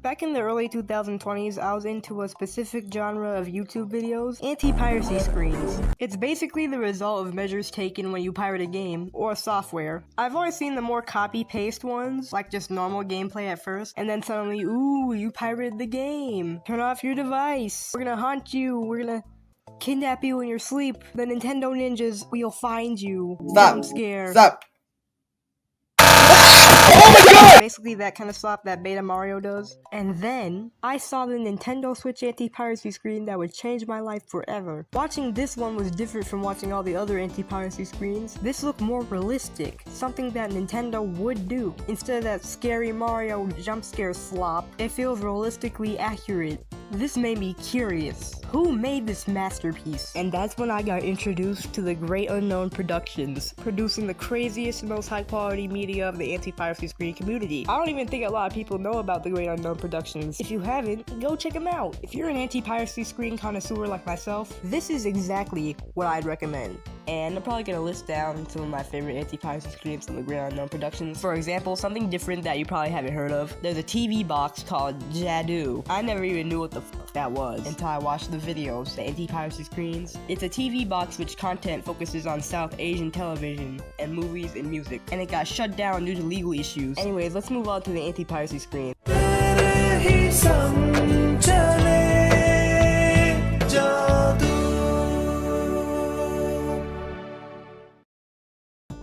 Back in the early 2020s, I was into a specific genre of YouTube videos, anti-piracy screens. It's basically the result of measures taken when you pirate a game, or software. I've always seen the more copy-paste ones, like just normal gameplay at first, and then suddenly, ooh, you pirated the game. Turn off your device. We're gonna haunt you. We're gonna kidnap you in your sleep. The Nintendo ninjas will find you. Stop. Jump scare. Stop. Basically that kind of stuff that Beta Mario does. And then, I saw the Nintendo Switch anti-piracy screen that would change my life forever. Watching this one was different from watching all the other anti-piracy screens. This looked more realistic, something that Nintendo would do. Instead of that scary Mario jump scare slop, it feels realistically accurate. This made me curious. Who made this masterpiece? And that's when I got introduced to the Great Unknown Productions, producing the craziest and most high quality media of the anti-piracy screen community. I don't even think a lot of people know about the Great Unknown Productions. If you haven't, go check them out. If you're an anti-piracy screen connoisseur like myself, this is exactly what I'd recommend. And I'm probably gonna list down some of my favorite anti-piracy screens from the Great Unknown Productions. For example, something different that you probably haven't heard of. There's a TV box called Jadoo. I never even knew what the fuck that was until I watched the videos, the anti-piracy screens. It's a TV box which content focuses on South Asian television and movies and music, and it got shut down due to legal issues. Anyways, let's move on to the anti-piracy screen.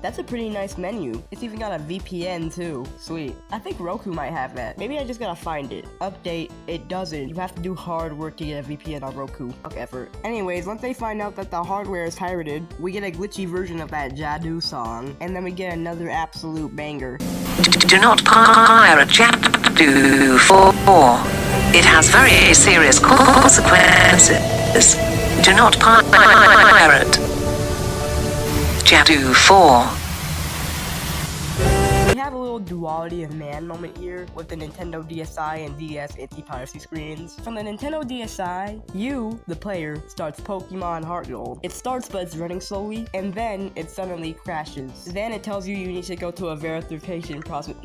That's a pretty nice menu. It's even got a VPN too. Sweet. I think Roku might have that. Maybe I just gotta find it. Update, it doesn't. You have to do hard work to get a VPN on Roku. Fuck effort. Anyways, once they find out that the hardware is pirated, we get a glitchy version of that Jadoo song, and then we get another absolute banger. Do not pirate Jadoo 4. It has very serious consequences. Do not pirate Jadoo 4. We have a little duality of man moment here with the Nintendo DSi and DS anti-piracy screens. From the Nintendo DSi, you, the player, starts Pokemon Heart Gold. It starts but it's running slowly, and then it suddenly crashes. Then it tells you need to go through a verification process.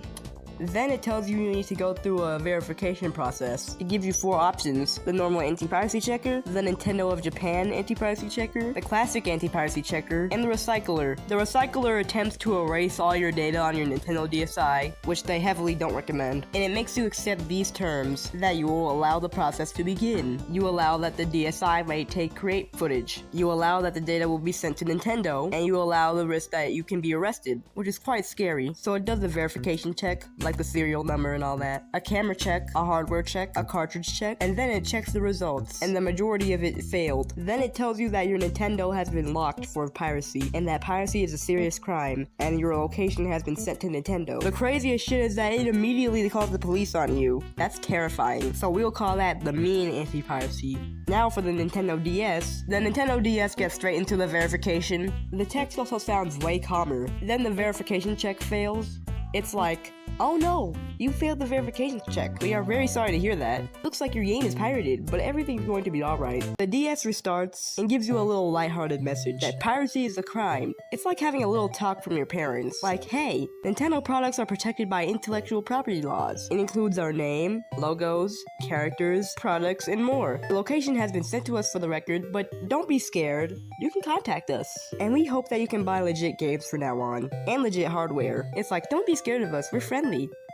It gives you 4 options: the normal anti-piracy checker, the Nintendo of Japan anti-piracy checker, the classic anti-piracy checker, and the recycler. The recycler attempts to erase all your data on your Nintendo DSi, which they heavily don't recommend. And it makes you accept these terms: that you will allow the process to begin. You allow that the DSi may create footage. You allow that the data will be sent to Nintendo, and you allow the risk that you can be arrested, which is quite scary. So it does a verification check, like the serial number and all that, a camera check, a hardware check, a cartridge check, and then it checks the results, and the majority of it failed. Then it tells you that your Nintendo has been locked for piracy, and that piracy is a serious crime, and your location has been sent to Nintendo. The craziest shit is that it immediately calls the police on you. That's terrifying. So we'll call that the mean anti-piracy. Now for the Nintendo DS. The Nintendo DS gets straight into the verification. The text also sounds way calmer. Then the verification check fails. It's like, oh no, you failed the verification check. We are very sorry to hear that. Looks like your game is pirated, but everything's going to be alright. The DS restarts and gives you a little lighthearted message that piracy is a crime. It's like having a little talk from your parents. Like, hey, Nintendo products are protected by intellectual property laws. It includes our name, logos, characters, products, and more. The location has been sent to us for the record, but don't be scared. You can contact us. And we hope that you can buy legit games from now on, and legit hardware. It's like, don't be scared of us, we're friendly.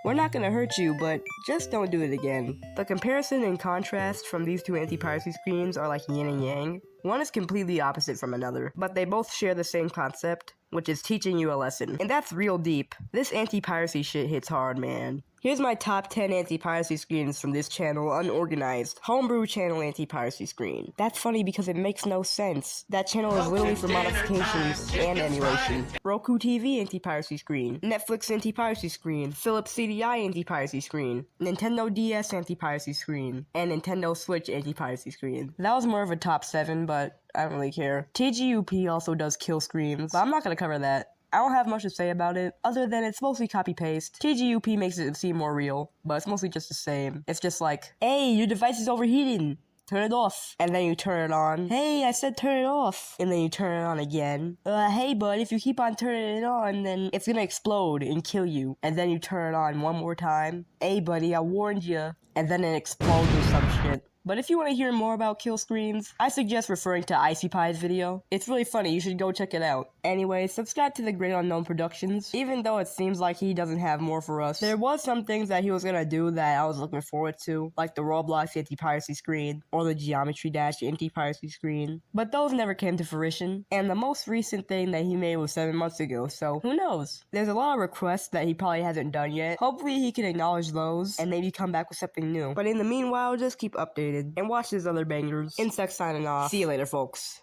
We're not gonna hurt you, but just don't do it again. The comparison and contrast from these two anti-piracy screens are like yin and yang. One is completely opposite from another, but they both share the same concept, which is teaching you a lesson. And that's real deep. This anti-piracy shit hits hard, man. Here's my top 10 anti-piracy screens from this channel, unorganized. Homebrew channel anti-piracy screen. That's funny because it makes no sense. That channel is literally for modifications and emulation. Roku TV anti-piracy screen. Netflix anti-piracy screen. Philips CDI anti-piracy screen. Nintendo DS anti-piracy screen. And Nintendo Switch anti-piracy screen. That was more of a top 7, but I don't really care. TGUP also does Killscreens, but I'm not gonna cover that. I don't have much to say about it, other than it's mostly copy-paste. TGUP makes it seem more real, but it's mostly just the same. It's just like, hey, your device is overheating. turn it off. And then you turn it on. Hey, I said turn it off. And then you turn it on again. Hey bud, if you keep on turning it on, then it's gonna explode and kill you. And then you turn it on one more time. Hey buddy, I warned you. And then it explodes or some shit. But if you want to hear more about Killscreens, I suggest referring to Icy Pie's video. It's really funny, you should go check it out. Anyway, subscribe to the Great Unknown Productions. Even though it seems like he doesn't have more for us, there was some things that he was gonna do that I was looking forward to, like the Roblox anti-piracy screen, or the Geometry Dash anti-piracy screen. But those never came to fruition, and the most recent thing that he made was 7 months ago, so who knows? There's a lot of requests that he probably hasn't done yet. Hopefully he can acknowledge those, and maybe come back with something new. But in the meanwhile, just keep updated, and watch his other bangers. Insect signing off. See you later, folks.